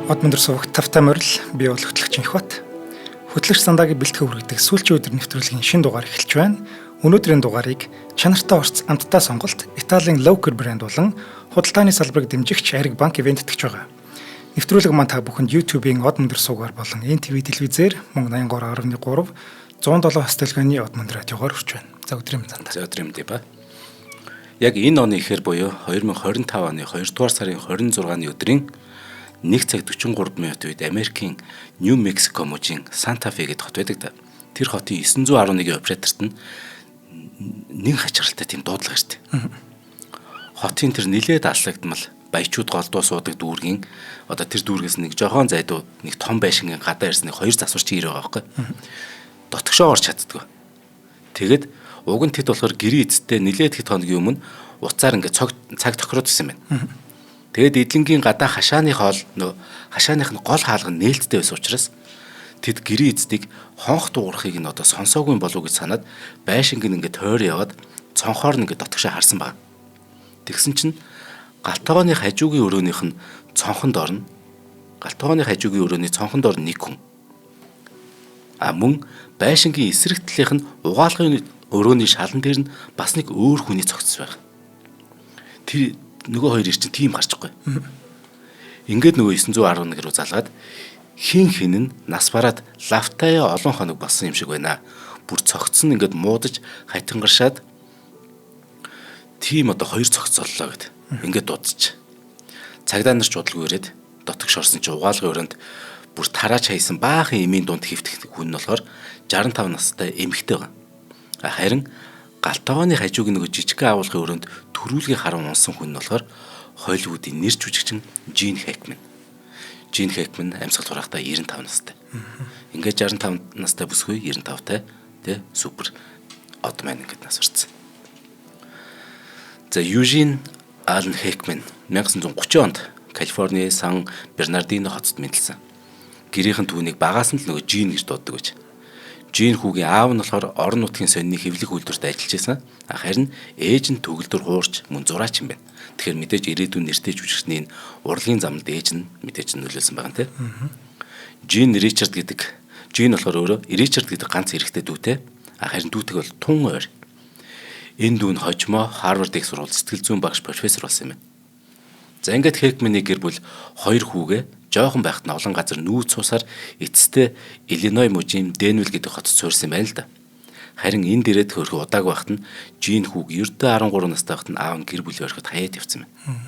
Од мөндөр сувагт тавтай морил бие бол хөтлөгч Инхбат. Хөтлөгч сандагийн бэлтгэх үргэлдэг сүүлчийн өдөр нэвтрүүлгийн шинэ дугаар эхэлж байна. Өнөөдрийн дугаарыг чанартай орц амттай сонголт Италийн Локер брэнд болон худалдааны салбарыг дэмжигч Ариг банк ивент итгэж байгаа. Нэвтрүүлэг маань та бүхэнд YouTube-ийн Од мөндөр сувгаар болон NTV телевизээр мөн 83.3 107 стилганы Од мөндөр радиогоор хүрч байна. За өдрийн мэнд. За өдрийн мэнд ба. Яг энэ оны ихэр буюу 2025 оны 2 дугаар сарын 26-ны өдрийн 1 цаг 43 минут үед Америкийн Нью Мексико мужийн Санта Фе гэдэг хот байдаг. Тэр хотын 911 операторт нь нэг хачиралтай тийм дуудлага штэ. Хотын тэр нилээд алслагдмал баячууд голдуу суудаг дүүргийн одоо тэр дүүргээс нэг жохон зайдуу нэг том байшингийн гадаа ирсэн нэг хоёр засварч ирээ байгаа байхгүй. Дотгошоо орч чаддгүй. Тэгэд уг нь тэд болохоор гэрээ эцтэй нилээд хэд хоногийн өмнө уцаар ингээд цаг тохироод исэн байна. Тэгэд эдлэнгийн гадаа хашааных нь гол хаалга нь нээлттэй байсан учраас тэд гэрээ эцдийг хонх дуурахыг нь одоо сонсоогүй болов уу гэж санаад байшинг нь ингээд тойр яваад цонхоор нь ингээд дотгошоо харсан баг. Тэгсэн чинь галтгооны хажуугийн өрөөнийх нь цонхонд орно. Галтгооны хажуугийн өрөөний цонхонд орно нэг хүн. Мөн байшингийн эсрэг талынх нь угаалгын өрөөний шалан дээр нь бас нэг өөр хүний цогцос байх. Тэр нөгөө хоёр ирчин тийм гарчихгүй. Ингээд нөгөө 911 руу залгаад хин нь нас бараад лавтаа олон хоног болсон юм шиг байна. Бүр цогцсон ингээд муудаж хайтангаршаад тийм одоо хоёр цогцоллоо гэд. Ингээд дуудчих. Цагдаа нар ч удалгүй ирээд дотгош орсон чи угаалгын өрөөнд бүр тарааж хайсан баахан эмийн дунд хөвтөх хүн нь болохоор 65 настай эмэгтэй байна. Харин галтгооны хажууг нөгөө жижигхэн агуулгын өрөөнд төрүүлгийн харан унсан хүн нь болохоор Холливуудын нэр жүжигчин Жин Хэкман. Жин Хэкман амьсгал хураахтаа 95 настай. Ингээд 65 настай бүсгүй 95-тай тэ супер одман ингээд нас орсон. За Южин Аллен Хэкман 1930 онд Калифорни Сан Бернардино хотод мэндэлсэн. Гэрийнхэн түүнийг багаас нь л нөгөө Жин гэж дууддаг гэж. Жин хүүгийн аав нь болохоор орон нутгийн сонины хэвлэх үйлдвэрт ажиллаж байсан. Харин ээж нь төгөлдөр хуурч мөн зураач юм байна. Тэгэхээр мэдээж ирээдүйн нэртэй жүжигчний урлагийн замд ээж нь мэдээж нөлөөлсөн байгаа нэ. Жин болохоор өөрөө Ричард гэдэг ганц эрэгтэй дүүтэй. Харин дүүтэг бол тун ойр. Энэ дүү нь хожимо Харвард их сургууль сэтгэл зүйн багш профессор болсон юм байна. За ингээд Хэкманы гэр бүл хоёр хүүгээ жоохон байхад нь олон газар нүүц цусаар эцэстээ Иллиной мужийн Денвилл гэдэг хотод суурсан байна л да. Харин энэ дээрээ хөрхи удааг байхад нь Жин хүүг ердөө 13 настай байхад нь аав нь гэр бүлийн орхид хаяад явсан байна.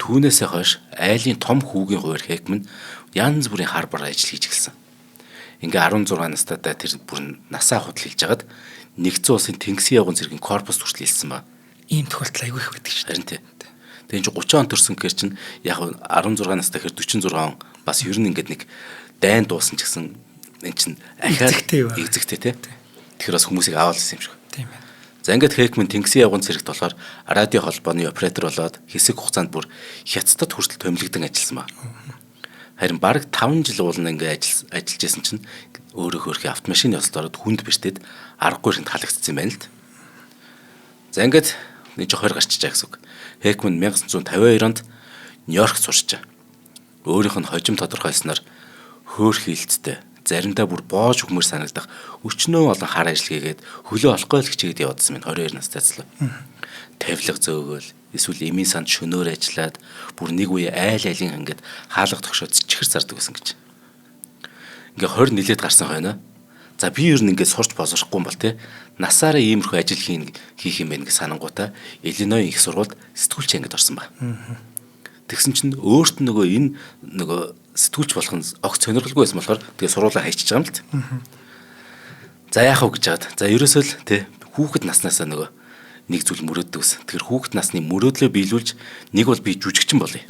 Түүнээсээ хойш айлын том хүүгийн хувьд Хэкман янз бүрийн харбар ажил хийж эхэлсэн. Ингээ 16 настайдаа тэр бүр насаа худал хэлж хагаад нэгдсэн улсын тэнгисийн явган цэргийн корпус хүртэл хэлсэн ба. Ийм тохиолдол аягүй их байдаг шүү. Харин тийм. Тэгээ чинь 30 он төрсөн гэхэр чинь яг 16 настай гэхэр 46 он бас ер нь ингээд нэг дайн дуусан ч гэсэн энэ чинь ахаад эзэгтэй тий. Тэгэхээр бас хүмүүсийг аваалсан юм шиг. Тийм ээ. За ингээд Хэкман тэнгисийн явган цэрэгт болохоор радио холбооны оператор болоод хэсэг хугацаанд бүр хятадд хүртэл томилогдсон ажилласан ба. Харин бараг 5 жил уулна ингээд ажиллаж исэн чинь өөрөө хөөрхи автомашины ёслолоор хүнд бэртээд аргагүй шинд халагдсан юм байна л д. За ингээд нэг жоо 20 гарчиж байгаа гэсэн үг. Хэкман 1952 онд Нью-Йорк сурчаа. Өөрийнх нь хожим тодорхойлсноор хөөх хилттэй, заримдаа бүр боож өгмөр санагдах өчнөө олон хар ажил хийгээд хөлөө олохгүй л хичээгээд явдсан минь 22 настай цэлээ. Тавилга зөөгөөл, эсвэл эмийн санд шөнөөр ажиллаад бүр нэг үе айл-айлын ингээд хаалга тогшоод чихэр зардаг гэсэн гэж. Ингээ 20 нилээд гарсан хойно. За би ер нь ингээд сурч боловсрохгүй юм бол те насаараа иймэрхүү ажил хийх юм байна гэж санангуудаа Иллиной их сургуульд сэтгүүлч ангид орсон ба. Тэгсэн чинь өөрт нь нөгөө сэтгүүлч болох нь огт сонирхолгүй байсан болохоор тэгээ сургуулаа хайчиж байгаа юм л т. За яах вэ гэж хаад. За ерөөсөө л те хүүхэд наснаасаа нөгөө нэг зүйл мөрөөддөг ус. Тэгэхээр хүүхэд насны мөрөөдлөө биелүүлж нэг бол би жүжигчин болъё.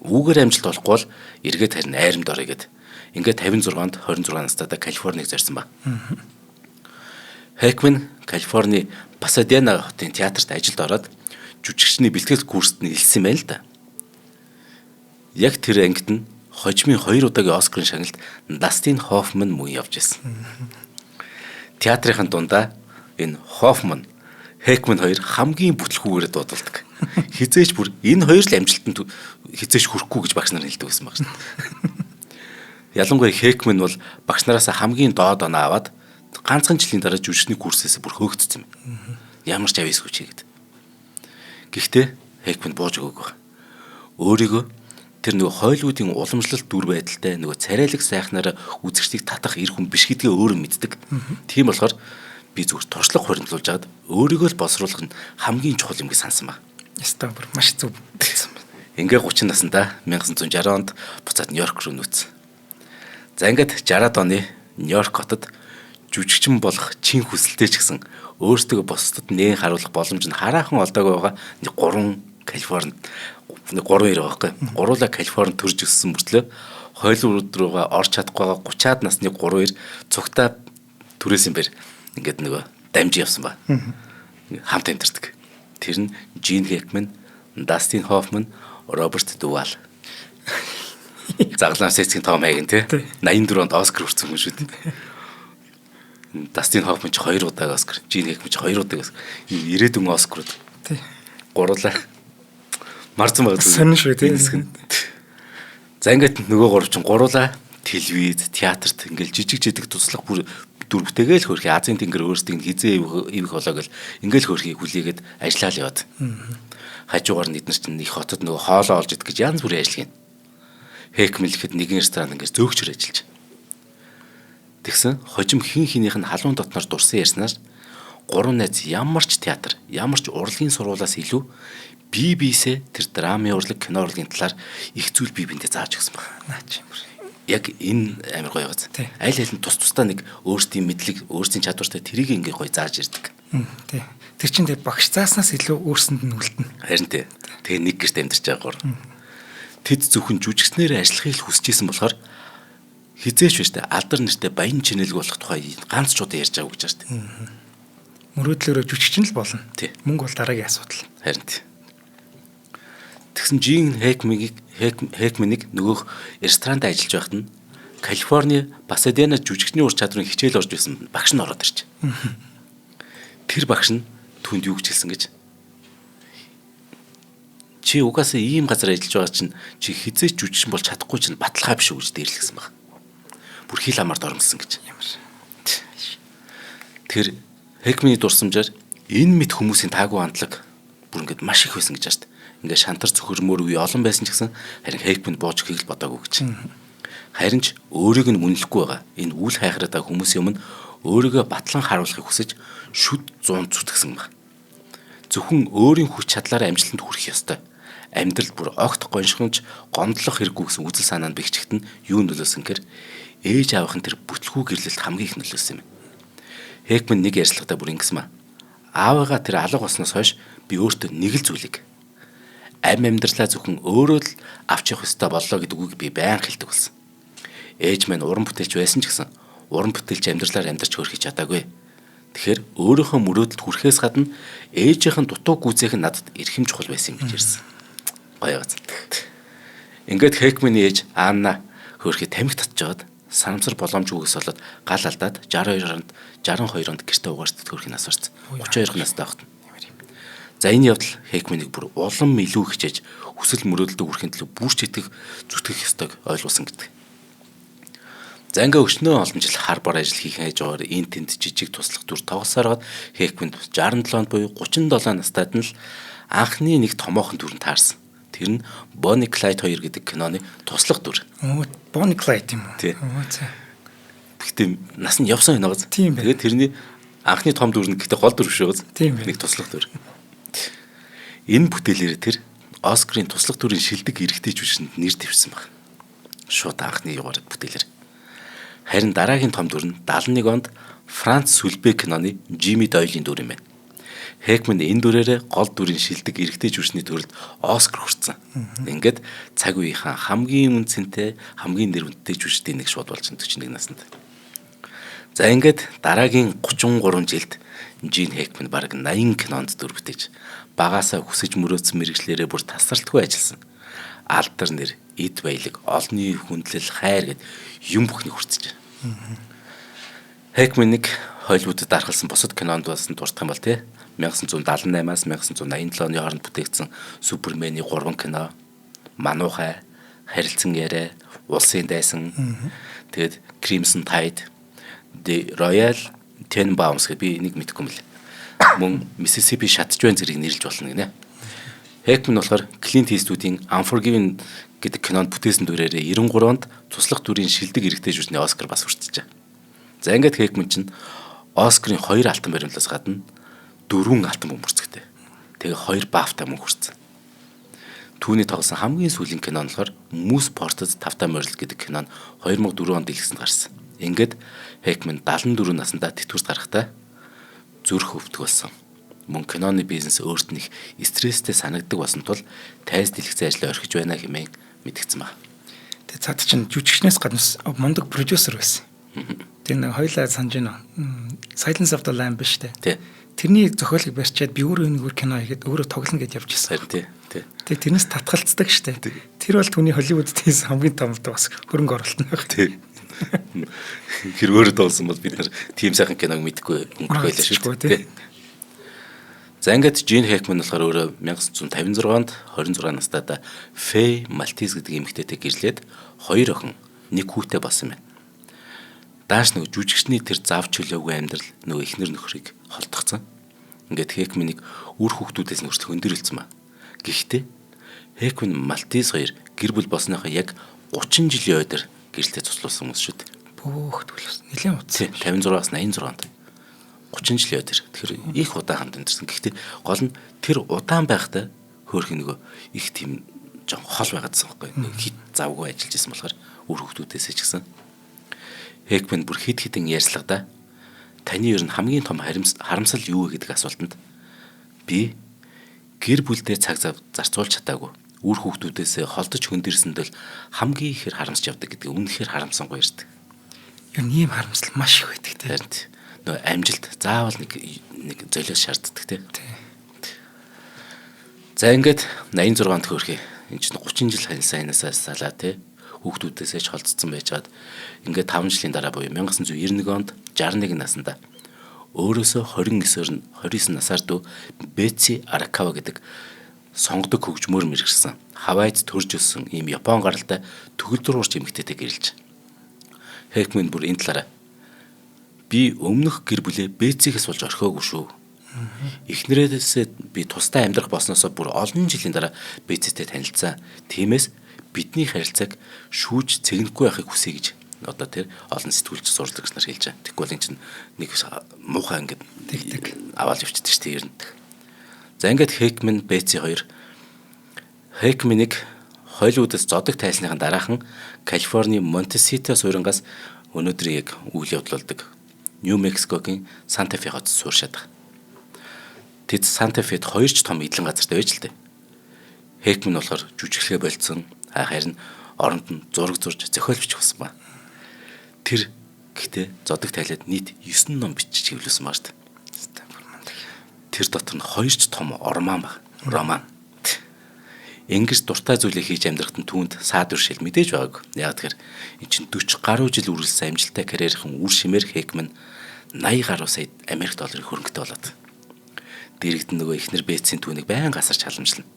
Үүгээр амжилт олохгүй бол эргээд харин айрамд орё гэд. Ингээд 56-нд 26 настайдаа Калифорниг зорьсон ба. Хэкман Калифорни Пасадена хотын театрт ажилд ороод жүжигчний бэлтгэл курст нь илсэн байна л да. Яг тэр ангид нь хожимын 2 удаагийн Оскарын шагналд Дастин Хоффман мөн явж байсан. Театрын дундаа энэ Хоффман, Хэкман хоёр хамгийн бүтлгүүгээр дуудалдаг. Хизээч бүр энэ хоёр л амжилтанд хизээш хүрэхгүй гэж багш нар хэлдэг байсан баг шүү дээ. Ялангуяа Хэкмэн бол багш нараас хамгийн доод оноо аваад ганцхан жилийн дараа жүжигчний курсээс бүр хөөгдсөн юм. Ямар ч авьяасгүй чигээд. Гэхдээ Хэкмэн бууж өгөөг. Өөрийгөө тэр нөгөө хойлоодын уламжлалт дүр байдалтай нөгөө царайлаг сайхнаараа үзэгчдийг татах эр хүн биш гэдгээ өөрөө мэддэг. Тийм болохоор би зүгээр туршлага хоригдлуулж агаад өөрийгөө л боловсруулах нь хамгийн чухал юм гэж сансан ба. Ястаа бүр маш зөв хэлсэн байна. Ингээ 30 наснда 1960 онд буцаад Нью-Йорк руу нүүсэн. За ингээд 60-аад оны Нью-Йорк хотод жүжигчин болох чин хүсэлтэй ч гэсэн өөртөө бусдад нээн харуулах боломж нь хараахан олдоогүй байгаа нэг 3 Калифорнид 3 2 байгаа байхгүй. Гуруула Калифорнид төрж өссөн мөртлөө хойлууд руугаа орч чадахгүй байгаа 30-аад насны 3 2 цугтаа түрээсэн бэр ингээд нөгөө дамжин явсан ба. Хамт амьдардаг. Тэр нь Жин Хэкмэн, Дастин Хоффман, Роберт Дувал. Заглан Сецгийн Том Хайген тий 84 онд Оскар хүртсэн хүн шүү дээ. Дастин Хоффман ч 2 удаа Оскар, Жин Хэкмэн ч 2 удаа Оскар. Ирээдүйн Оскарууд. Тий. Гуруула марцсан байгаа. Сонин шүү тий. За ингээд нөгөө гурав чинь гуруула телевиз, театрт ингээл жижиг туслах бүр дүр бүтээгээл хөрхи Азийн тэнгэр өөрсдийг хизээ ивэх болоо гэл ингээл хөрхийг хүлээгээд ажиллаал яваад. Хажуугаар нь эднэр чинь их хотод нөгөө хоолоо олж идэх гэж янз бүрийн ажил хийн. Хэкмэлэхэд нэгэн ресторан ингээд зөөгчөр ажиллаж. Тэгсэн хожим хин хинийх нь халуун дотноор дурсан ярьснаар гурван найз ямар ч театр, ямар ч урлагийн сургуулиас илүү бие биесээ тэр драмын урлаг, кино урлагийн талаар их зүйл бие биендээ зааж өгсөн байна. Наач юм. Яг энэ амар гоё гоц. Аль аль нь тусдаа нэг өөрсдийн мэдлэг, өөрсдийн чадвартай тэрийг ингээ гоё зааж ирдэг. Тий. Тэр чинь тэг багш зааснаас илүү өөрсөнд нь үлдэнэ. Харин тий. Тэгээ нэг гэрт амьдарч байгаа гур. Тэд зөвхөн жүжигчнээр ажиллахыг хүсэж исэн болохоор хизээч биш тэ алдар нэртэй баян чинэлэг болох тухай ганц ч удаа ярьж байгаа гэж байна шүү дээ. Мөрөөдлөөрөө жүжигчин л болно. Тий. Мөнгө бол дараагийн асуудал. Харин тий. Тэгсэн Жин Хэкмэнийг нөгөөх ресторанд ажиллаж байхад нь Калифорни Пасадена жүжигчний ур чадрын хичээл орж байсан багш нь ороод ирж. Тэр багш нь түнд юу гэж хэлсэн гэж. Чи угаасаа ийм газар ажиллаж байгаа чинь чи хизээч жүжигчин болж чадахгүй чинь баталгаа биш үү гэж дээрлэгсэн баг. Бүр хил амард оромсон гэж. Ямар. Тэр Хэкмэний дурсамжаар энэ мэд хүмүүсийн таагүй хандлага бүр ингээд маш их байсан гэж байна шүү дээ. Ингээ шантар цөхөрмөр үе олон байсан ч гэсэн харин Хэкмэн бууж өгөхийг л бодоагүй гэж. Харин ч өөрийг нь үнэлэхгүй байгаа. Энэ үл хайхраад хүмүүсийн өмнө өөрийгөө батлан харуулахыг хүсэж шүд 100 зүтгэсэн баг. Зөвхөн өөрийн хүч чадлаараа амжилтанд хүрэх ёстой. Амьдрал бүр огт гоншгонч гомдлох хэрэггүй гэсэн үзэл санаанд бэхжихт нь юу нөлөөсөн гэхээр ээж аавын тэр бүтлгүй гэрлэлт хамгийн их нөлөөсөн юм. Хэкмэн нэг ярьцлагатаа бүр ингэсэн маа. Аавыгаа тэр алга болсноос хойш би өөртөө нэг л зүйлийг амьдралаа зөвхөн өөрөө л авч явах ёстой боллоо гэдэг үгийг би байнга хэлдэг болсон. Ээж маань уран бүтээлч байсан ч гэсэн уран бүтээлч амьдралаар амьдарч хөрхий чадаагүй. Тэгэхээр өөрийнхөө мөрөөдөлд хүрэхээс гадна ээжийнхэн дутуу гүйцээх нь надад эрхэм чухал байсан юм гэж ярьсан. Гоё газ. Ингээд Хэкмэний ээж Анна хөрхий тамхи татчиход санамсар боломжгүйгээс болоод гал алдаад 62 онд гэртээ угаарцад хөрхийн нас барсан. 32 настай багт. За энэ явдал Хэкмэнийг бүр улам илүү хичээж хүсэл мөрөөдөлд хүрэхин төлөө бүрч итгэх зүтгэх ёстойг ойлгуулсан гэдэг. За ингээ өчнөө олон жил хар бар ажил хийх хажуугаар энэ тэнд жижиг туслах дүр тоглосоор гад Хэкмэнд 67 онд буюу 37 настайд нь л анхны нэг томоохон дүрэн таарсан. Тэр нь Bonnie Clyde 2 гэдэг киноны туслах дүр. Bonnie Clyde юм уу? За. Гэхдээ нас нь явсан байна гоц. Тэгээд тэрний анхны том дүр нь гэхдээ гол дүр шүү гоц. Нэг туслах дүр. Энэ бүтээлээр тэр Оскарын туслах дүрийн шилдэг эрэгтэй жүжигчэнд нэр дэвшсэн баг. Шууд анхны югаар бүтээлэр. Харин дараагийн том дүр нь 71 онд Франц Сүлбэ киноны Жими Дойлын дүр юм байна. Хэкмэн энэ дүрээрээ гол дүрийн шилдэг эрэгтэй жүжигчний төрөлд Оскар хүртсэн. Ингээд цаг үеийнхаа хамгийн үнцэнтэй, хамгийн нэр хүндтэй жүжигчдийн нэг шууд болж 41 наснд. За ингээд дараагийн 33 жилд Жин Хэкмэн бараг 80 кинонд дүр бүтээж багаасаа хүсэж мөрөөдсөн мэргэжлэрээ бүр тасралтгүй ажилласан. Алдар нэр, эд баялаг, олонний хүндлэл, хайр гэд юм бүхнийг хүртэж. Хэкмэнийг Холливуудад дархалсан бусад кинонд болсон дуртах юм бол тий 1978-аас 1987 оны хооронд бүтээгдсэн Супермений 3 кино, Мануухай, харилцан яриа, улсын дайсан. Тэгээд Crimson Tide, The Royal Tenenbaums гэх би энийг мэдэхгүй юм л. Мөн Mississippi шатжвэн зэрэг нэрлж болно гинэ. Хэкмэн болохоор Clint Eastwood-ийн Unforgiven гэдэг кинонд бүтээсэн дүрээрээ 93 онд туслах дүрийн шилдэг эрэгтэй жүжигчний Оскар бас хүртжээ. За ингээд Хэкмэн чинь Оскарын 2 алтан баримлаас гадна 4 алтан бөмбөрцөгтэй. Тэгээ 2 BAFTA мөн хүртсэн. Түүний тоглосон хамгийн сүүлийн кино нь болохоор Moose Ported Тавтай морил гэдэг кино нь 2004 онд дэлгэсэнд гарсан. Ингээд Хэкмэн 74 наснда тэтгэврт гарахдаа зүрх өвдөх болсон. Мөн киноны бизнес өөрт нь их стресстэй санагддаг болсон тул тайз дэлгэцэн ажлаа орхиж байна хэмээн мэдгдсэн байна. Тэгээ цаад чинь жүжигчнээс гадна мундаг продюсер байсан. Тэр нэг хоёлаа санаж байна. Silence of the Lamb биш үү? Тий. Тэрний зохиолыг барьчаад би өөрөө нэг кино хийгээд өөрөө тоглоно гэж явж ирсэн. Тий. Тэгээ тэрнээс татгалцдаг штэ. Тэр бол түүний Холливуудд хийсэн хамгийн том бас хөрөнгө оруулалт нь байх. Тий. Хэр өөрөө доолсон бол бид нар тийм сайхан киног мэдэхгүй өнгөрөх байлаа шүү дээ. За ингээд Жин Хэкмэн болохоор өөрөө 1956 онд 26 настайдаа Фэй Малтиз гэдэг эмэгтэйтэй гэрлээд 2 охин, 1 хүүтэй болсон байна. Дааш нөгөө жүжигчний тэр зав чөлөөгүй амьдрал нөгөө эхнэр нөхрийг холдгцсан. Ингээд Хэкмэнийг үр хүүхдүүдээс нөрсөл хөндөрүүлсэн ба. Гэхдээ Хэкмэн Малтиз 2 гэр бүл болсныхоо яг 30 жилийн өдөр гэрэлтэй цуцлуулсан хүмүүс шүү дээ. Бөөх төлөвс нэлээд утсан. 56-аас 86 онд 30 жилийн өдөр. Тэгэхээр их удаан хамт амьдэрсэн. Гэхдээ гол нь тэр удаан байхдаа хөөх нөгөө их тийм жон хол байгаадсан байхгүй. Хит завгүй ажиллаж исэн болохоор үр хүүхдүүдээсээ ч гэсэн Хэкмэн бүр хит хитэн ярьцлагада таны ер нь хамгийн том харамсал юу вэ гэдэг асуултанд би гэр бүлдээ цаг зав зарцуулж чадаагүй үр хүүхдүүдээсээ холдож хөндөрсөнд л хамгийн ихээр харамсч явдаг гэдэг үнэхээр харамсангүй ярьдаг. Ер нь ийм харамсал маш их байдаг тийм. Нөө амжилт заавал нэг золиос шаарддаг тийм. За ингээд 86 онд хөрхий. Энд чинь 30 жил хайлсаанаас салаа тийм. Хүүхдүүдээсээ ч холдсон байжгаад ингээд 5 жилийн дараа буюу 1991 онд 61 наснда өөрөөсөө 29 насаар дүү Бетси Аракава гэдэг сонгодог хөгжмөөр мэргэжсэн. Хавайд төрж өссөн ийм Япон гаралтай төгөлдөр уурч эмэгтэйтэй гэрэлж. Хэкмэн бүр энэ талаараа би өмнөх гэр бүлээ Бетсигээс болж орхиогүй шүү. Эхнэрээсээ би тусдаа амьдрах болсноосоо бүр олон жилийн дараа Бетситэй танилцсан. Тиймээс бидний харилцааг шүүж цэгнэхгүй байхыг хүсье гэж одоо тэр олон сэтгүүлч сурдаг нар хэлж байгаа. Тэгвэл энэ чинь нэг муухай ингээд тэгдэг аваад явчихдаг шүү дээ ер нь. За ингээд Хэкмэн Бетси 2 Хэкмэнийг Холливуудаас зодог тайлсныхан дараахан Калифорни Монтесито суурьнгаас өнөөдөр яг үйл явдалдаг Нью Мексикогийн Санта Фе хотод сууршаад байгаа. Тэд Санта Фед 2 ч том эдлэн газартай байж л дээ. Хэкмэн болохоор жүжиглэхээ болцсон. Харин оронд нь зураг зурж зохиолч болсон ба. Тэр гэхдээ зодог тайлаад нийт 9 ном бичиж хэвлүүлсэн маа шүү дээ. Тэр дотор нь 2 ч том роман баг. Роман. Ингэж дуртай зүйлийг хийж амьдрахад нь түүнд саад уршил мэдээж байгааг. Яг тэгэхээр эн чинь 40 гаруй жил үргэлжлсэн амжилттай карьерийн үр шимээр Хэкмэн 80 гаруй сая Америк долларын хөрөнгөтэй болоод дэрэгдэн нөгөө эхнэр Бетсийн түүнийг байнга гасарч халамжлана.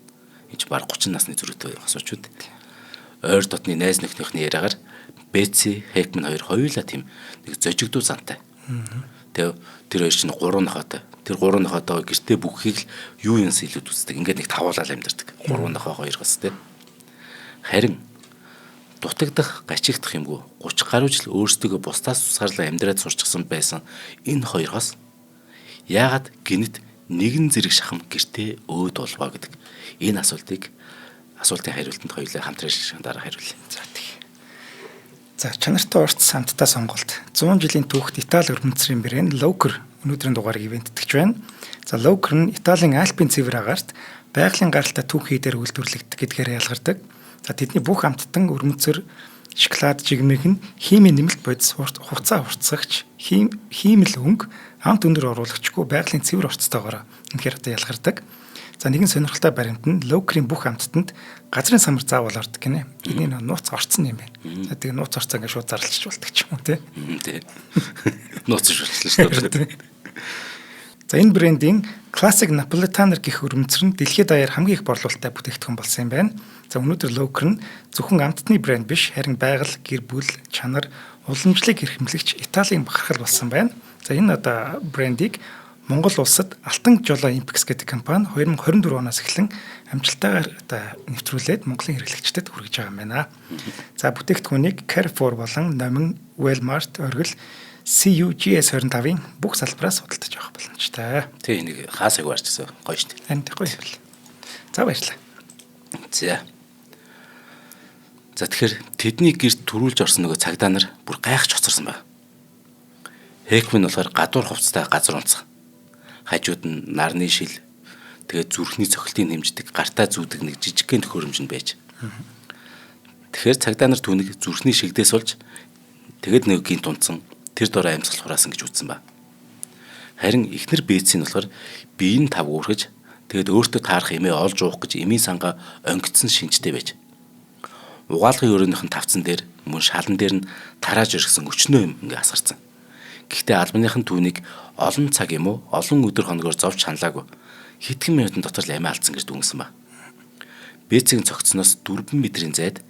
Энд чинь баг 30 насны зүрхтэй асуучуд. Ойр дотны найз нөхнийхний яриагаар Бетси Хэкмэн хоёулаа тийм нэг зожигдуу зантай. Тэр хоёр чинь 3 нохотой. Тэр 3 нохотойгоо гэртээ бүхийг л юу юмс илүүд үздэг. Ингээд нэг тавуулаад амьдардаг. 3 нохоо 2 бас тийм. Харин дутагдах, гачигдах юмгүй 30 гаруй жил өөрсдөө бусдаас тусгаарлан амьдраад сурчсан байсан энэ хоёроос яагаад гинэт нэгэн зэрэг шахам гэртээ өөд болвоо гэдэг энэ асуултын хариултанд хоёулаа хамтран дараа хариулъя. За чанартай урт самттай сонголт 100 жилийн түүхт Итали өрмөнцрийн брэнд Локер өнөөдрийн дугаарыг ивенттгэж байна. За Локер нь Италийн Альпийн цэвэр агаарт байгалийн гаралтай түүхий дээр үйлдвэрлэгдэх гэдгээр ялгардаг. За тэдний бүх амттан өрмөнцөр шоколад жигмэг нь химийн нэмэлт бодис хугацаа уртсагч хиймэл өнгө амт өндөр оруулагчгүй байгалийн цэвэр уртцтойгоор үнэхээр одоо ялгардаг. За нэгэн сонирхолтой баримт нь Локерийн бүх амттанд газрын самар заавал ордог гинэ. Энийг нууц орцсон юм байна. За тэгээ нууц орцоо ингээд шууд зарлж болдог ч юм уу тий. Нууц шүлжлээ шүү дээ. За энэ брендийн классик Наполитанер гэх өрөмцөр нь дэлхийд даяар хамгийн их борлуулалттай бүтээгдэхүүн болсон юм байна. За өнөөдөр Loker нь зөвхөн амтны брэнд биш, харин байгаль, гэр бүл, чанар, уламжлалыг эрхэмлэгч Италийн бахархал болсон байна. За энэ брендийг Монгол улсад Алтан жолоо Импекс гэдэг компани 2024 оноос эхлэн амжилттайгаар нэвтрүүлээд Монголын хэрэглэгчдэд хүргэж байгаа юм байна. За бүтээгдэхүүнийг Carrefour болон Номин, Walmart, Оргил, CUGS25-ын бүх салбараас худалдаж авах боломжтой. Тэ нэг хаасайг барьчихсан. Гоё шүү дээ. Танд гоё юм. За баярлалаа. За тэгэхээр тэдний гэрт төрүүлж орсон нөгөө цагдаа нар бүр гайхаж хоцорсон байна. Хекмэн болохоор гадуур хувцастай газар унцсан. Хажууд нь нарны шил, тэгээд зүрхний цохилтын хэмждэг гартаа зүүдэг нэг жижигхэн төхөөрөмж нь байж. Тэгэхээр цагдаа нар түүнийг зүрхний шигдээс олж тэгээд нэг гинт унтсан тэр дороо амьсгал хураасан гэж үзсэн ба. Харин эхнэр бээцийн болохоор биеийн тав уурхаж тэгээд өөртөө таарах эмээ олж уух гэж эмийн сангаа онгицсан шинжтэй байж. Угаалгын өрөөнийхэн тавцан дээр мөн шалан дээр нь тарааж өргсөн өчнөө юм ингээ асгарсан. Гэхдээ албаныхан түүнийг олон цаг юм уу олон өдөр хоногоор зовж ханлаагүй хэдхэн минутын дотор л амиа алдсан гэж дүнсэн ба. Бээцгийн цогцсноос 4 метрийн зайд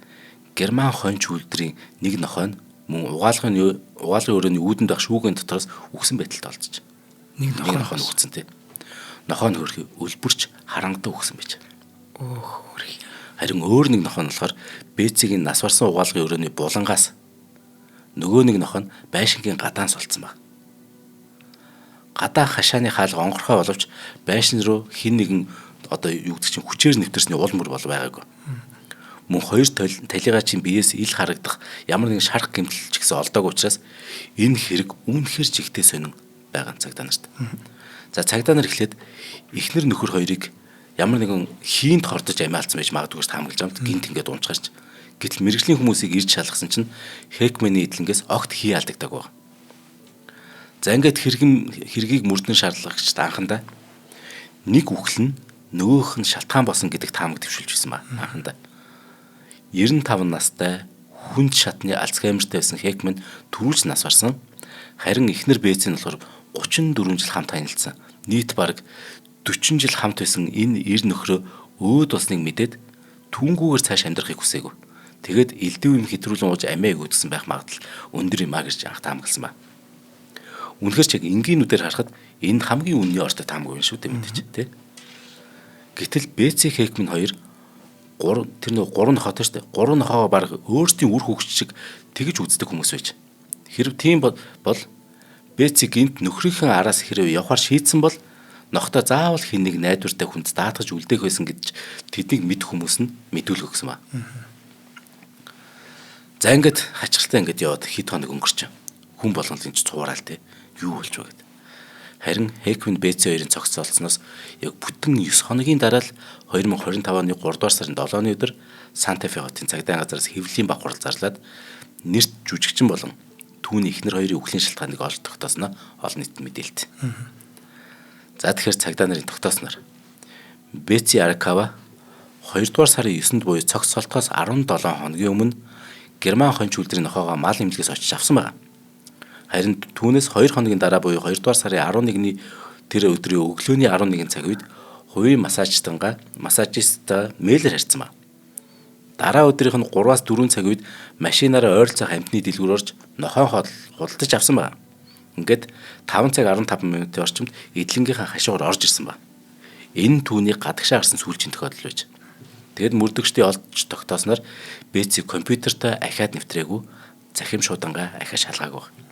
герман хонч үлдрийн нэг нохой нь мөн угаалгын өрөөний үүдэнд байх шүүгэн дотроос үхсэн байдалд олдчих. Нэг нохой үхсэн тий. Нохой нь хөрхи өлбөрч харангадаа үхсэн байж. Харин өөр нэг нохой нь болохоор бээцгийн нас барсан угаалгын өрөөний булангаас нөгөө нэг нохой нь байшингийн гадаан сулцсан баг. Гадаа хашааны хаалга онгорхой боловч байшин руу хин нэгэн хүчээр нэвтэрсний уул мөр бол байгаагүй. Мөн хоёр талигаа чинь биеэс ил харагдах ямар нэгэн шарх гэмтэл ч гэсэн олдоогүй учраас энэ хэрэг үнэхээр жигтэй сонин байгаа цагдаа нарт. За цагдаа нар эхлээд эхнэр нөхөр хоёрыг ямар нэгэн хийнд хордож амиа алдсан байж магадгүй таамаглаж амт гинт ингээд унчгарч гэтэл мэрэгжлийн хүмүүсийг ирж шалгасан чинь Хекмэний эдлэнгээс огт хий алдагдаг баг. За ингээд хэргийг мөрдөн шаардлагачд анхандаа нэг үхэл нь нөгөөх нь шалтгаан болсон гэдэг таамаг төвшүүлж байсан ба анхандаа. 95 настай хүнд шатны Альцгеймертэй байсан Хекмэн түрүүлж нас барсан. Харин эхнэр бээцэн болохоор 34 жил хамт танилцсан. Нийт бараг 40 жил хамт байсан энэ эр нөхрөө өөд болсныг мэдээд түүнгүүгээр цааш амьдрахыг хүсээгүй. Тэгэд элдв юм хэтрүүлэн ууж амиаг үүдсэн байх магадлал өндөр юм а гэж анх таамагласан ба. Үнэхээр ч яг энгийнүүдээр харахад энэ хамгийн үнний ортой таамаг юм шүү дээ мэдээж тий. Гэтэл Бэци Хекмэн хоёр гурван нохойтой шүү дээ. Гурван нохойгоо баг өөрсдийн үр хөвгч шиг тэгж үздэг хүмүүс байж. Хэрв тийм бол Бэци гинт нөхрийнхээ араас хэрэг явахаар шийдсэн бол нохтой заавал хин нэг найдвартай хүнд даатгаж үлдээх байсан гэж тэднийг мэдэх хүмүүс нь мэдүүлэх гэсэн ба. За ингээд хачиртай ингээд яваад хэд хоног өнгөрч. Хүн болгонын ч цуураал те юу болж байгаа гэд. Харин Хекмэн Бэци хоёрын цогцолсноос яг бүтэн 9 хоногийн дараа л 2025 оны 3 дугаар сарын 7-ны өдөр Санта Фе хотын цагдаа газраас хэвлэлийн бахурал зарлаад нэрт жүжигчин болон түүний эхнэр хоёрын үхлийн шалтгааныг олж тогтоосноо олон нийтэд мэдээлт. За тэгэхээр цагдаа нарын тогтоосноор Бэци Аркава 2 дугаар сарын 9-нд буюу цогцолтоос 17 хоногийн өмнө герман хонч үлдрийн нохоогоо мал имлэгээс очиж авсан байна. Харин түүнээс 2 хоногийн дараа буюу 2 дугаар сарын 11-ний тэр өдрийн өглөөний 11 цаг үед хувийн массажистаа мэйлэр харьцсан ба. Дараа өдрийнх нь 3-аас 4 цаг үед машинаараа ойролцоох амтны дэлгүүр орж нохойн худалдаж авсан ба. Ингээд 5 цаг 15 минутын орчимд эдлэнгийнхаа хашуугаар орж ирсэн ба. Энэ түүний гадагшаа гарсан сүүлчийн тохиолдол байж. Тэгэд мөрдөгчдийн олж тогтоосноор Бэци компьютертай ахаад нэвтрээгүй захим шуудангаа ахиж шалгаагүй.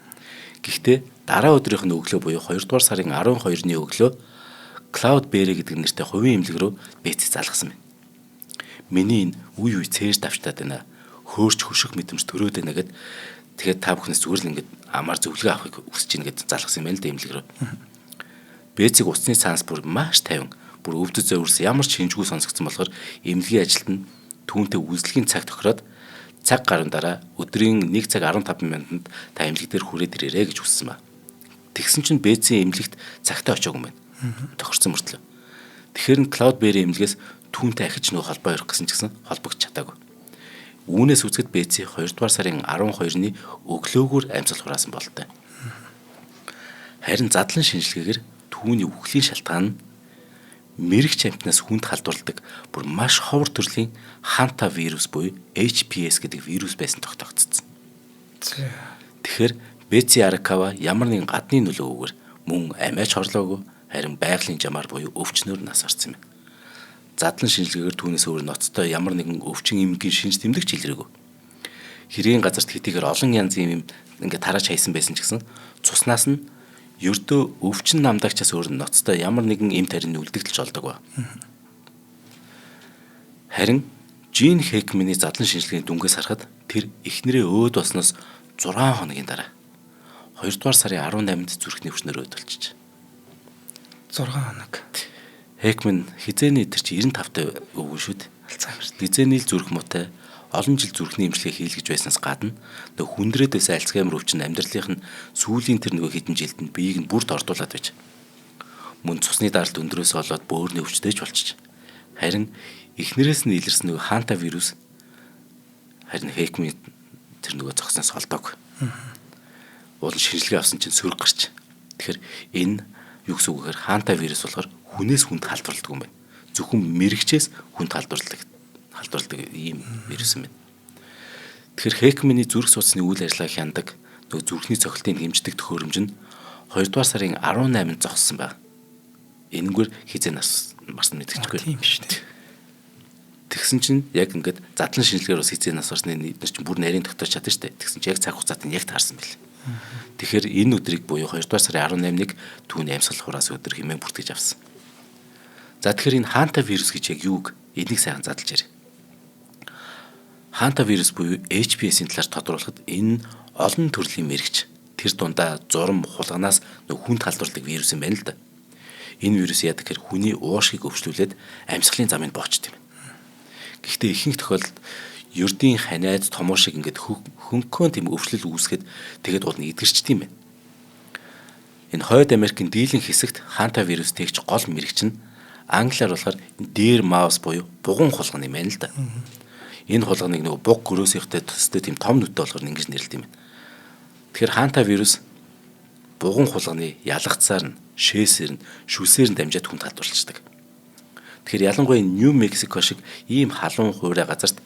Гэхдээ дараа өдрийнх нь өглөө буюу 2 дугаар сарын 12-ны өглөө Cloud Berry гэдэг нэртэй хувийн эмнэлэг рүү Бэци залгасан байна. Миний энэ үе цээж давчтаад байна. Хөөрч хөших мэдрэмж төрөөд байна гэд тэгээд та бүхнээс зүгээр л ингээд амар зөвлөгөө авахыг хүсэж ийн гэд залгасан юм байна л да эмнэлэг рүү. Бэциг усны цаанаас бүр маш тайван бүр өвдөж зөөрс ямар ч шинжгүй сонсогдсон болохоор эмнэлгийн ажилд нь түүнтэй үйлчлэгийн цаг тохироод цаг гаруй дараа өдрийн 1 цаг 15 минутанд та эмнэлэг дээр хүрээд ирээрэй гэж хүссэн ба. Тэгсэн чинь Бэци эмнэлэгт цагтаа очоогүй юм байна. Тохирсон мөртлөө. Тэгэхээр нь Cloud Berry эмнэлгээс түүнтэй ахиж нөгөө холбоо өрөх гэсэн ч гэсэн холбогдож чадаагүй. Үүнээс үзэхэд Бэци 2 дугаар сарын 12-ны өглөөгөр амьсгал хураасан болтой. Харин задлан шинжилгээгээр түүний үхлийн шалтгаан нь мэрэгч амьтнаас хүнд халдварладаг бүр маш ховор төрлийн ханта вирус буюу HPS гэдэг вирус байсан тогтогдсон. Тэгэхээр Бетси Аракава ямар нэгэн гадны нөлөөгөөр мөн амиач хорлоогүй харин байгалийн жамаар буюу өвчнөөр нас орсон юм. Задлан шинжилгээгээр түүнээс өөр ноцтой ямар нэгэн өвчин эмгийн шинж тэмдэгч илрээгүй. Хэргийн газарт хэдийгээр олон янзын юм ингээд тарааж хайсан байсан ч гэсэн цуснаас нь ердөө өвчин намдагчаас өөр ноцтой ямар нэгэн эм тарины үлдэгдэлж олдог ба. Харин Жин Хекманы задлан шинжилгээний дүнгээс харахад тэр эхнэрээ өөд болсноос 6 хоногийн дараа 2 дугаар сарын 18-нд зүрхний өвчнөр өөд болчих. 6 хоног. Хекман хизээний тэр чи 95-тай өвгөн шүү дээ. Алцгаймер. Хизээний л зүрх муутай олон жил зүрхний эмчилгээ хийлгэж байснаас гадна нөгөө хүндрээдээс Альцгеймер өвчин амьдралынх нь сүүлийн тэр нөгөө хэдэн жилд нь биеийг нь бүрд ордуулад байж. Мөн цусны даралт өндрөөс болоод бөөрийн өвчтэйж болчих. Харин эхнэрээс нь илэрсэн нөгөө ханта вирус харин Хекман тэр нөгөө зогсноос холдоог. Уул шинжилгээ авсан чинь сөрөг гарч. Тэгэхээр энэ юу гэсэн үг гэхээр ханта вирус болохоор хүнээс хүнд халдварладаг юм байна. Зөвхөн мэрэгчээс хүнд халдварладаг ийм вирус юм байна. Тэгэхээр Хекманы зүрх судасны үйл ажиллагааг хяндаг нөгөө зүрхний цохилтын хэмждэг төхөөрөмж нь 2 дугаар сарын 18-нд зогссон байна. Энэгээр хизээ нас марсан мэдчихгүй. Тийм шүү дээ. Тэгсэн чинь яг ингээд задлан шинжилгээр бас хизээ нас орсны бид нар чинь бүр нарийн тогтоож чадсан шүү дээ. Тэгсэн чинь яг цаг хугацаанд нь яг таарсан байл. Тэгэхээр энэ өдрийг буюу 2 дугаар сарын 18-ыг түүний амьсгал хураас өдөр хэмээн бүртгэж авсан. За тэгэхээр энэ ханта вирус гэж яг юуг энийг сайхан задлж ярив. Ханта вирус буюу HPS-ийн талаар тодруулахад энэ олон төрлийн мэрэгч тэр дундаа зурм хулганаас хүнд халдварладаг вирус юм байна л да. Энэ вирус яадаг гэхээр хүний уушгийг өвчлүүлээд амьсгалын замыг боочд юм. Гэхдээ ихэнх тохиолдолд ердийн ханиад томоо шиг ингээд хөнгөн тийм өвчлөл үүсгэхэд тэгээд уул нь эдгэрчд юм байна. Энэ Хойд Америкийн дийлэн хэсэгт ханта вирус тэгж гол мэрэгч нь англиар болохоор дээр маус буюу бугун хулгана юм байна л да. Энэ хулганыг нөгөө буг гөрөөсийнхтэй төстэй тийм том нүдтэй болохоор ингэж нэрлэдэг юм байна. Тэгэхээр ханта вирус бугун хулганы ялгацаар нь, шээсээр нь, шүсээр нь дамжаад хүнд халдварлцдаг. Тэгэхээр ялангуяа Нью Мексико шиг ийм халуун хуурай газарт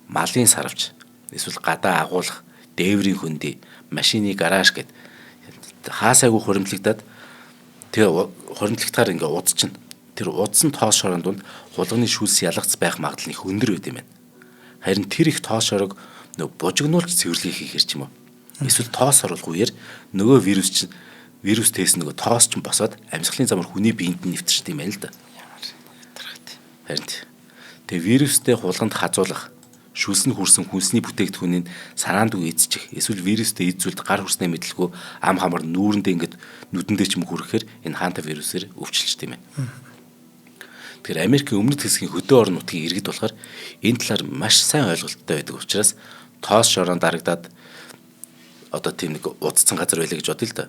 малын сарвч, эсвэл гадаа агуулах, дээврийн хөндөй, машины гараж гэд хаасайгүй хуримтлагдаад тэр хуримтлагтаар ингээ удчихна. Тэр удсан тоос шорон донд хулганы шүлс ялгац байх магадлал их өндөр байд юм байна. Харин тэр их тоос шорог нөгөө бужигнуулж цэвэрлэхийг хийхэр ч юм уу. Эсвэл тоос оруулахгүйгээр нөгөө вирус тест нөгөө тоос ч босоод амьсгалын замаар хүний биед нь нэвтэрчдэг юм байна л да. Харин тэгээ вирустэй хулганд хазуулах, шүлс нь хүрсэн хүнсний бүтээгдэхүүнийг санаанд үе эзчих, эсвэл вирустэй эзүүлд гар хүрснээ мэдлгүй ам хамар нүүрэндээ ингээд нүдэндээ ч юм хүрэхээр энэ ханта вирусээр өвчлөлт юм байна. Тэгэхээр Америкийн өмнөд хэсгийн хөдөө орон нутгийн иргэд болохоор энэ талаар маш сайн ойлголттой байдаг учраас тоос шорон дарагдаад одоо тийм нэг удцсан газар байлаа гэж бодъё л да.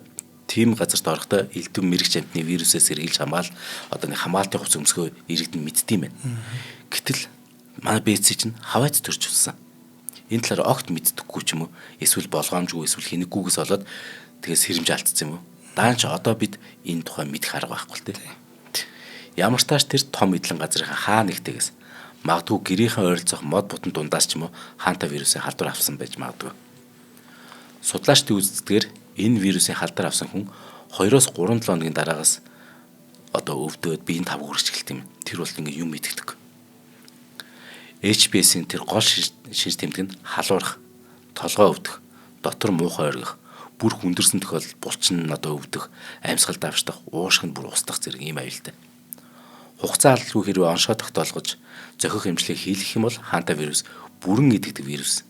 Тийм газарт орохдоо элдв мэрэгч амтны вирусээс сэргийлж хамгаал одоо нэг хамгаалтын хувц өмсгөө иргэд нь мэддэм байна. Гэтэл манай Бетси чинь хавайц төрж утсан. Энэ талаар огт мэддэггүй ч юм уу, эсвэл болгоомжгүй, эсвэл хинэггүйгээс болоод тэгээс хэрэмж алдсан юм уу? Даанч одоо бид энэ тухай мэдэх арга байхгүй л дээ. Ямар ч тааш тэр том эдлэн газрынхаа хаа нэгтээс магадгүй гэрийнхэн ойролцоох мод бутан дундаас ч юм уу ханта вирусын халдвар авсан байж магадгүй. Судлаачдын үздэгээр энэ вирусын халдвар авсан хүн 2-3 хоногийн дараагаас одоо өвдөөд биеийн тавг үргэж эхэлт юм. Тэр бол ингээ юм мэддэг. HPS-ийн тэр гол шинж тэмдэг нь халуурах, толгой өвдөх, дотор муухай оргих, бүр хүндэрсэн тохиолдолд булчин нь одоо өвдөх, амьсгал давшдах, уушгинд бүр устдах зэрэг ийм аюултай. Хугацаа алдалгүй хэрвээ оншоо тогтоолгож зохих эмчилгээ хийх юм бол ханта вирус бүрэн идэгдэг вирус.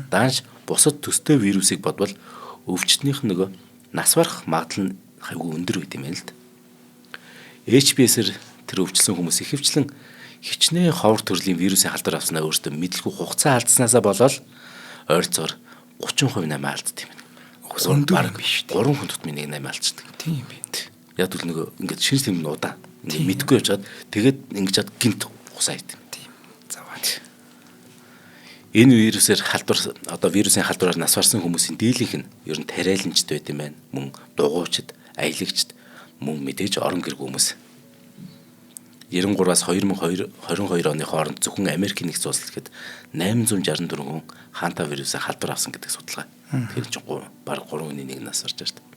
Даанч бусад төстэй вирусыг бодвол өвчтнийх нөгөө нас барах магадлал нь хайгүй өндөр байт юм байна л да. HPS-ээр тэр өвчлсөн хүмүүс ихэвчлэн хичнээн ховор төрлийн вирусын халдвар авснаа өөртөө мэдлгүй хугацаа алдснаасаа болоод ойролцоогоор 30% намаа алддаг юм байна. Өндөр биш үү? 3 хүн тутмын нэг намаа алдчихдаг. Тийм байна. Яг л нөгөө ингээд шинж тэмдэг нь удаан. Ингээд мэдгүй явжгаад тэгээд ингэж чад гинт хусаа идэв. Тийм. Заваач. Энэ вирусээр халдвар одоо вирусын халдвараар нас барсан хүмүүсийн дийлэнх нь ер нь тариаланчд байт юм байна. Мөн дугуйчд, аялагчд, мөн мэдээж орон гэр хүмүүс 93-аас 2022 оны хооронд зөвхөн Америкийн нэгдсэн улс гэхэд 864 хүн хаанта вирусыг халдвар авсан гэдэг судалгаа. Тэгэхээр чинь баг 3.1 нас орж байна шүү дээ.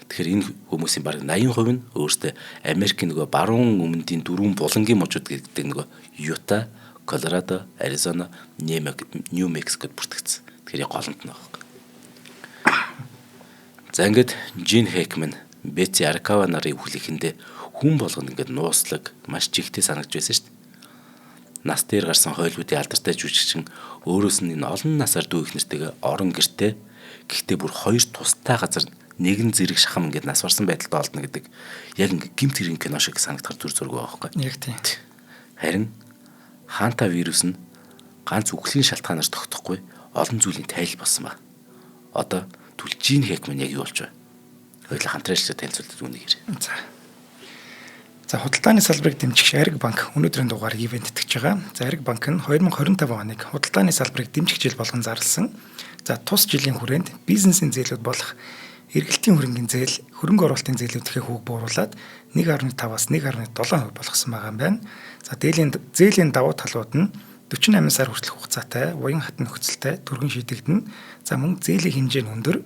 Тэгэхээр энэ хүмүүсийн баг 80% нь өөртөө Америкийн нөгөө баруун өмнөдийн дөрвөн булангийн мужууд гэдэг нөгөө Юта, Колорадо, Аризона, Нью Мексикод бүртгэгдсэн. Тэгэхээр голомт нь байгаа. За ингээд Жин Хейкман Бетси Аркава нарын үхлэхэндээ хүн болгоно ингээд нууцлаг маш жигтэй санагдж байсан шүү дээ. Нас дээр гарсан хойлоодын алдартай жүжигчин өөрөөс нь энэ олон насаар дүү их нэртэйгээ орон гэртээ гэхдээ бүр хоёр тустай газар нэгэн зэрэг шахам ингээд нас барсан байдалд олдно гэдэг яг ингээд гэмт хэргийн кино шиг санагдахар зүр зураг байгаа байхгүй. Яг тийм. Харин хаанта вирус нь ганц үхлийн шалтгаанаар тогтохгүй олон зүйлийн тайл болсон ба. Одоо түл Жин Хейкман яг юу болж байна? Хоёулаа хамтраачлаа танилцуулдаг үнийг хэрэг. За худалдааны салбарыг дэмжих Ариг банк өнөөдрийн дугаарыг ивент итгэж байгаа. За Ариг банк нь 2025 оныг худалдааны салбарыг дэмжих жил болгон зарласан. За тус жилийн хүрээнд бизнесийн зээлүүд болох эргэлтийн хөрөнгөний зээл, хөрөнгө оруулалтын зээлүүдийнхээ хүүг бууруулад 1.5-аас 1.7% болгосон байгаа юм байна. За зээлийн давуу талууд нь 48 сар хүртэлх хугацаатай, уян хатан нөхцөлтэй түргэн шийдэгдэнэ. За мөн зээлийн хэмжээ нь өндөр.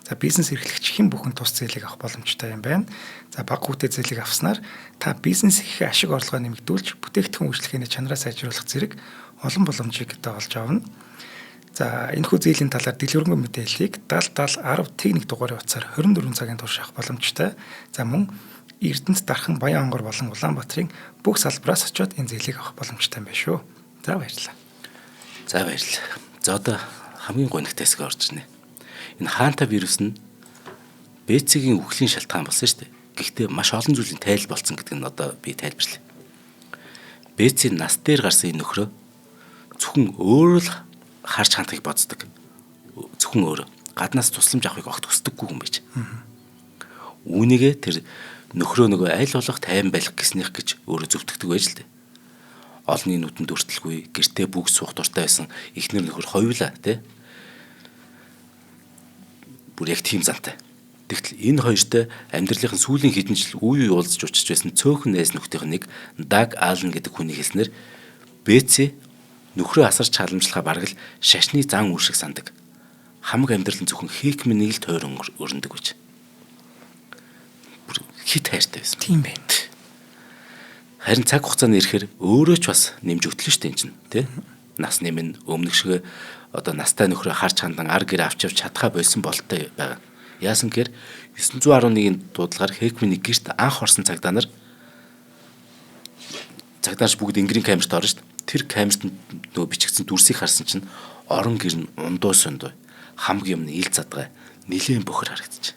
За бизнес эрхлэгч хэн бүхэн тус зээлийг авах боломжтой юм байна. За бага хүүтэй зээлийг авснаар та бизнес их ашиг орлогоо нэмэгдүүлж бүтээгдэхүүн үйлчлэгээний чанараа сайжруулах зэрэг олон боломжийг олж авна. За энэхүү зээлийн талаар дэлгэрэнгүй мэдээллийг 70 70 10 техник дугаарын утсаар 24 цагийн турш авах боломжтой. За мөн Эрдэнэт дархан Баян-Онгор болон Улаанбаатарын бүх салбараас очиод энэ зээлийг авах боломжтой юм байна шүү. За баярлалаа. За баярлалаа. За одоо хамгийн гонигтай хэсэг орж ирнэ. Энэ хаанта вирус нь Бетсигийн үхлийн шалтгаан болсон шүү дээ. Гэхдээ маш олон зүйлийн тайл болсон гэдэг нь одоо би тайлбарлая. Бетси нас дээр гарсан энэ нөхрөө зөвхөн өөрөө л харж хандахыг боддог. Зөвхөн өөрөө гаднаас тусламж авахыг огт хүсдэггүй хүн байж. Үүнийгээ тэр нөхрөө нөгөө аль болох тайван байх гэснийх гэж өөрөө зөвтгдөг байж л дээ. Олонний нүдэнд өртөлгүй гэртээ бүгд суух дуртай байсан эхнэр нөхөр хоёулаа тий. Бүр яг тийм зантай. Тэгтэл энэ хоёртой амьдралын сүүлийн хэдэн жил үе уулзж учирч байсан цөөхөн найз нөхдийнх нэг Даг Аллен гэдэг хүний хэлснээр Бетси нөхрөө асарч халамжлахаа бараг л шашны зан үр шиг сандаг. Хамаг амьдрал нь зөвхөн Хейкманийг л тойрон өрнөдөг гэж. Бүр хит хайртай байсан. Тийм байна. Харин цаг хугацааны ирэхээр өөрөө ч бас нэмж өтлөө штэ энэ чинь тий. Нас нэмэн өмнөх шиг одоо настай нөхрөө харж хандан ар гэр авч явж чадхаа болсон бололтой байгаа. Яасан гэхээр 911-ийн дуудлагаар Хейкманий гэрт анх орсон цагдаач бүгд энгэрийн камерт орно шүү дээ. Тэр камерт нөгөө бичигдсэн дүрсийг харсан чинь орон гэр нь ундуу сундуу хамаг юм ил задгай нилээн бохор харагдчих.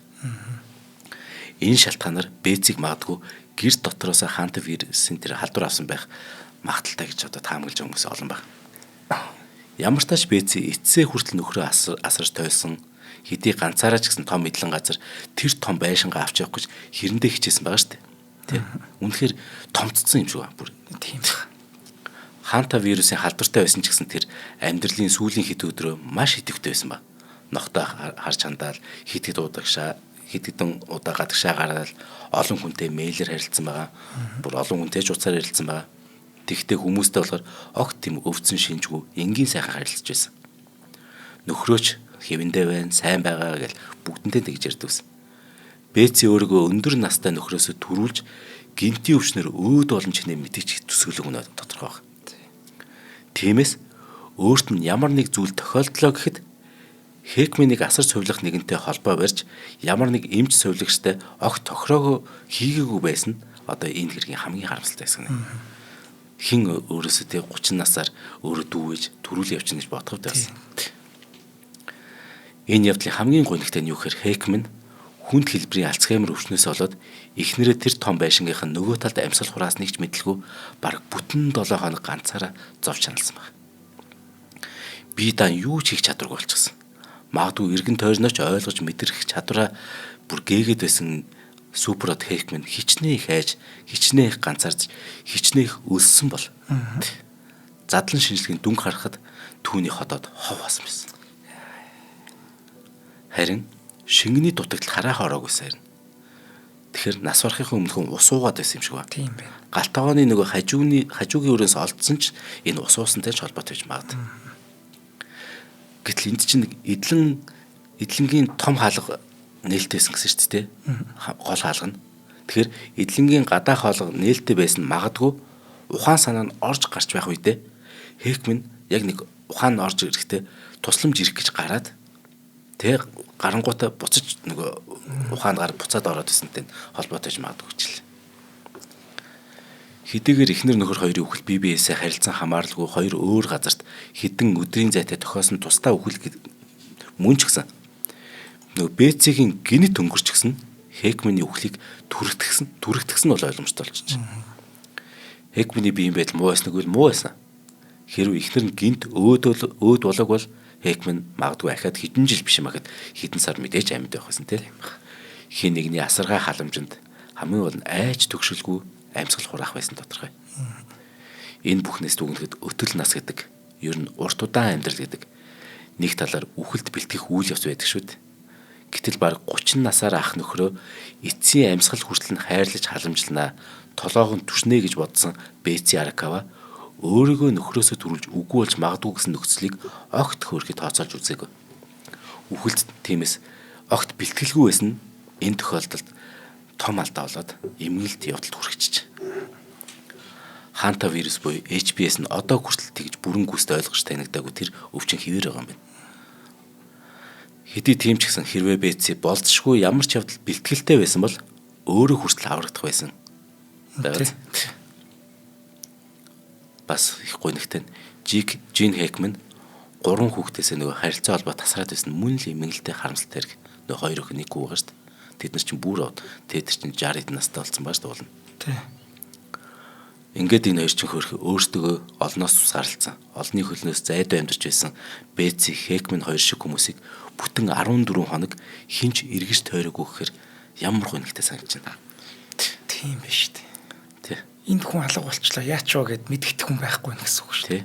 Энэ шалтгаанаар Бетсиг магадгүй гэр дотроос хаанта вирусын тэр халдвар авсан байх магадaltaй гэж одоо таамаглаж байгаа хүмүүс олон байна. Ямар ч тач Бетси эцсээ хүртэл нөхрөө асарч тойлсон хэдий ганцаараа ч гэсэн том мэдлэн газар тэр том байшингаа авч явах гэж хэрэндээ хичээсэн байгаа шүү дээ. Тэ. Үнэхээр томцсон юм шиг байна бүр. Тийм. Хаанта вирусын халдвартай байсан ч гэсэн тэр амьдралын сүүлийн хэд өдрөө маш идэвхтэй байсан ба. Нохтой харж хандаал хэдэн удаа гадагшаа гараад олон хүнтэй мэйлэр харилцсан байгаа. Бүр олон хүнтэй ч уцаар харилцсан байгаа. Тэгтээ хүмүүстэй болохоор огт тийм өвцөн шинжгүй энгийн сайхан харилцаж байсан. Нөхрөөч хэвэндээ байна, сайн байгаа гэж бүгдэнтэй тэгж ярьдагс. Бетси өөрийгөө өндөр настай нөхрөөсөө төрүүлж гинтийн өвчнөр өөд олон чинээ мэдээч төсөөлөг өнөө тодорхой баг. Тиймээс өөрт нь ямар нэг зүйл тохиолдлоо гэхэд Хейкманийг асар сувлах нэгэнтэй холбоо барьж ямар нэг эмч сувлагчтай огт тохироогоо хийгээгүй байсан нь одоо энэ хэргийн хамгийн харамсалтай хэсэг нэ. Хин өөрөөсөө тэг 30 насаар өөрөө дүүвэж төрүүл явчихна гэж бодоход байсан. Энэ явдлын хамгийн гонигтай нь юу гэхээр Хейкман хүнд хэлбэрийн Альцгеймер өвчнөөс болоод эхнэрээ тэр том байшингийнх нь нөгөө талд амьсгал хураас нэгч мэдлгүй бараг бүтэн 7 хоног ганцаараа зовж чаналсан баг. Би дан юу ч хийх чадваргүй болчихсон. Магадгүй эргэн тойрноч ойлгож мэдрэх чадвараа бүр гээгээд байсан суперод Хейкман хичнээн их хайж, хичнээн их ганцаарч, хичнээн их өлсөн бол. Задлан шинжилгээний дүнг харахад түүний ходоод хов басан байсан. Харин шингэний дутагдлал хараахан ороогүйсэн. Тэгэхээр нас барахын өмнөхөн ус уугаад байсан юм шиг байна. Тийм байна. Галтгооны нөгөө хажуугийн өрөөс олдсон ч энэ ус уусантай ч холбоотой байж магадгүй. Гэтэл энд чинь эдлэнгийн том хаалга нээлттэйсэн гэсэн шүү дээ. Гол хаалга нь. Тэгэхээр эдлэнгийн гадаах хаалга нээлттэй байсан магадгүй ухаан санаа нь орж гарч байх үедээ Хэкмэн яг нэг ухаан нь орж ирэхдээ тусламж ирэх гэж гараад тэг гарангуудаа буцаж нөгөө ухаанд гар буцаад ороод ирсэнтэй холбоотой ч магадгүй ч л. Хэдийгээр эхнэр нөхөр хоёрын үхэл бие биесээ харилцан хамааралгүй хоёр өөр газарт хэдэн өдрийн зайтай тохиосон тусдаа үхэл мөн ч гэсэн нөгөө Бэцгийн гинэт өнгөрч гисэн Хэкмэний үхлийг түрэгдгсэн нь бол ойлгомжтой болчих. Хэкмэний биеийн байдал муу байсныг бол муу байсан. Хэрвээ эхнэр нь гинт өөд болоог бол Хэкмэн магадгүй ахаад хэдэн жил биш магад хэдэн сар мэдээж амьд байх байсан тийм. Хин нэгний асаргай халамжинд хамгийн гол нь айж төгшөлгүй амьсгал хураах байсан тодорхой. Энэ бүхнээс дүгнэхэд өтөл нас гэдэг ер нь урт удаан амьдрал гэдэг нэг талаар үхэлд бэлтгэх үйл явц байдаг шүү дээ. Гэтэл баг 30 насаар ах нөхрөө эцсийн амьсгал хүртэл нь хайрлаж халамжлнаа толоог нь түшнэ гэж бодсон Бэци Аракава өөрийгөө нөхрөөсөө төрүүлж үгүй болж магадгүй гэсэн нөхцөлийг огт хөөрхөд тооцоолж үзээгүй. Үхэлд тиймээс огт бэлтгэлгүй байсан нь энэ тохиолдолд том алдаа болоод эмгэнэлт явдалд хүрчихэж. Ханта вирус буюу HPS нь одоо хүртэл тэгж бүрэн гүйцэд ойлгож танигдаагүй тэр өвчин хэвээр байгаа юм байна. Хэдий тийм ч гэсэн хэрвээ Бэци болцшгүй ямар ч явдал бэлтгэлтэй байсан бол өөрөө хүртэл аврагдах байсан. Бас их гонигтай Жин Хэкмэн 3 хүүхдээсээ нөгөө харилцаа холбоо тасраад байсан мөн л эмгэнэлтэй харамсалтай хэрэг нөгөө хоёр охин нэг байгаа шүү дээ. Тэд нар чинь бүр тэд чинь 60 настай болсон бааш дуулна. Тий. Ингээд энэ хоёр чинь хөрх өөртөө олноос тусгаарлцсан. Олны хөлнөөс зайдуу амьдарч байсан Бэци Хэкмэн хоёр шиг хүмүүсийг бүтэн 14 хоног хинч эргэж тойроогүй гэхээр ямар гонигтай санагдаж байна. Тийм биш үү? Тий. Энд хүн алга болчлоо яач вэ гэд мэдгэх хүн байхгүй нэ гэсэн үг шүү. Тий.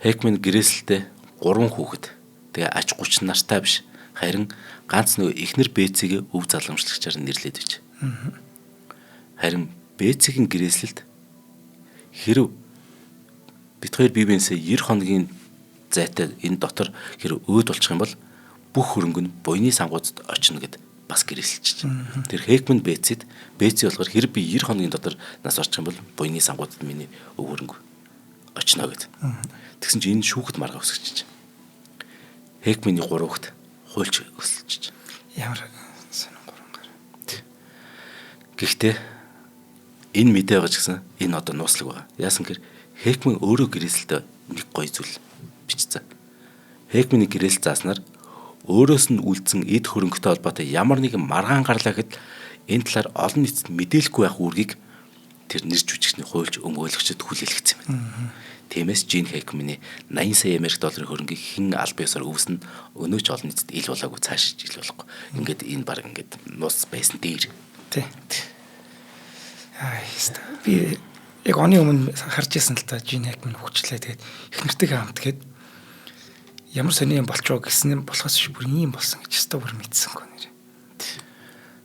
Хэкмэн гэрээсэлтэй 3 хүүхэд. Тэгээ ач 30 нартай биш. Харин ганц нөгөө эхнэр Бэцигээ өв залгамжлагчаар нэрлээд бич. Харин Бэцигийн гэрээсэлд хэрв бид хоёр бие биенсээ 90 хоногийн зайтай энэ дотор хэрв өөд болчих юм бол бүх хөрөнгө нь буйны сангуудад очино гэд бас гэрээсэлж. Тэр Хэкмэн Бэци болохоор хэрв би 90 хоногийн дотор нас орчих юм бол буйны сангуудад миний өв хөрөнгө очино гэд. Тэгсэн чинь энэ шүүхэд маргаа өсгөж. Хэкмэний 3 хүүхэд хуульч өсөлж. Ямар сонин 3 гар. Гэхдээ энэ мэдээ байгаа ч гэсэн энэ одоо нууцлаг байгаа. Яасан гэхээр Хэкмэн өөрөө гэрээсэлтэй нэг гоё зүйл бичсэн. Хэкмэний гэрээсэл зааснаар өөрөөс нь үлдсэн эд хөрөнгөтэй холбоотой ямар нэгэн маргаан гарлаа гэхэд энэ талаар олон нийтэд мэдээлэхгүй байх үүргийг тэр нэр жүжигчний хуульч өмгөөлөгчд хүлээлгэсэн байна. Тиймээс Жин Хэкмэний 80 сая $80 хөрөнгийг хэн аль биесээр өвснө өнөө ч олон нийтэд ил болоогүй цааш ил болохгүй. Ингээд энэ баг ингээд нууц байсан дээр. Тий. Би яг оны өмнө харж ирсэн л та Жин Хэкмэн хөгжлээ. Тэгээд их нэртэйгээ хамт гээд ямар сони юм болчоо гэсэн юм болохоос шиг бүр юм болсон гэж өстө бүр мэдсэнгүй нэр.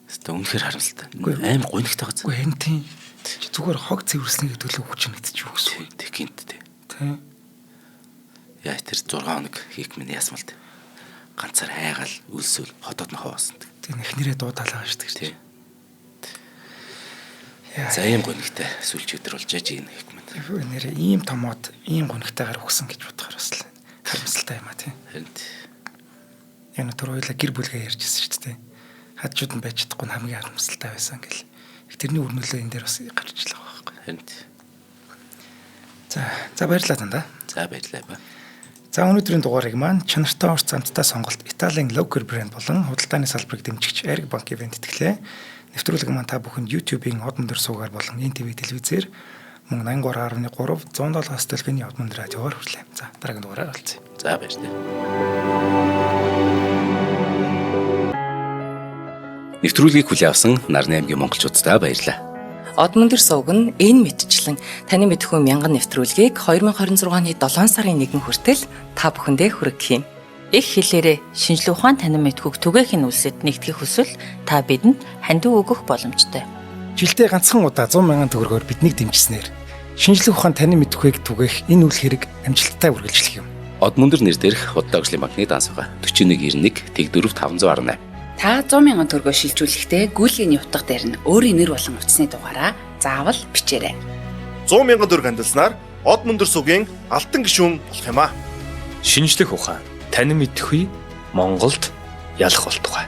Өстө үнэхээр харамсалтай. Аим гонигтай байгаа. Үгүй харин тийм. Зүгээр хог цэвэрлснээр төлөв хүч нэгдчих юу гэсэн. Тэг гинт тий. Тий. Яа тэр 6 хоног Хэкмэн ясмал тий. Ганцаар хайгаал үлсэл хотод нь хоосон. Тэг эхнэрээ дуудаалаа шүү дээ. Тий. За ийм гонигтай сүлж өдр болж Жин Хэкмэн. Нэрээ ийм томоод ийм гонигтайгаар өгсөн гэж бодохоор бас л харамсалтай юм а тий. Харин яг тэр хоёлаа гэр бүлгээ ярьжсэн шүү дээ. Хажууд нь байж чадахгүй хамгийн харамсалтай байсан гэл. Их тэрний өрнөлөө энэ дээр бас гарч ирлээ байхгүй. Харин За баярлалаа тандаа. За баярлалаа ба. За өнөөдрийн дугаарыг маань чанартай орц амттай сонголт Италийн Locker брэнд болон худалдааны салбарыг дэмжигч Ариг банк ивент итгэлээ. Нэвтрүүлэг маань та бүхэнд YouTube-ийн од мөндөр суугаар болон NTV телевизээр мөн 83.3 107-аас дэлгэний од мөндөр радиогоор хүрлээ. За дараагийн дугаараар уулзъя. За баярлалаа. Нэвтрүүлгийг хүлээн авсан Нарны аймгийн монголчуудаа баярлалаа. Од мөндөр сувг нь энэ мэдчлэн таны мэдхүйн мянган нэвтрүүлгийг 2026 оны 7 сарын 1 хүртэл та бүхэндээ хүргэх юм. Их хэлээрээ шинжлэх ухаан танин мэдхүйг түгээхийн үлсэд нэгтгэх хүсвэл та бидэнд хандив өгөх боломжтой. Жилдээ ганцхан удаа 100,000 төгрөгөөр биднийг дэмжснээр шинжлэх ухаан танин мэдхүйг түгээх энэ үйл хэрэг амжилттай үргэлжлэх юм. Одмөндөр нэр дээрх Удаагийн банкны данс байгаа 4191 тэг 4518. Та 100,000 төгрөгөө шилжүүлэхдээ гүйлгээний утга дээр нь өөрийн нэр болон утасны дугаараа заавал бичээрэй. 100,000 төгрөг хандалснаар од мөндөр сүгийн алтан гишүүн болох юм а. Шинжлэх ухаан танин мэдхгүй Монголд ялах болтугай.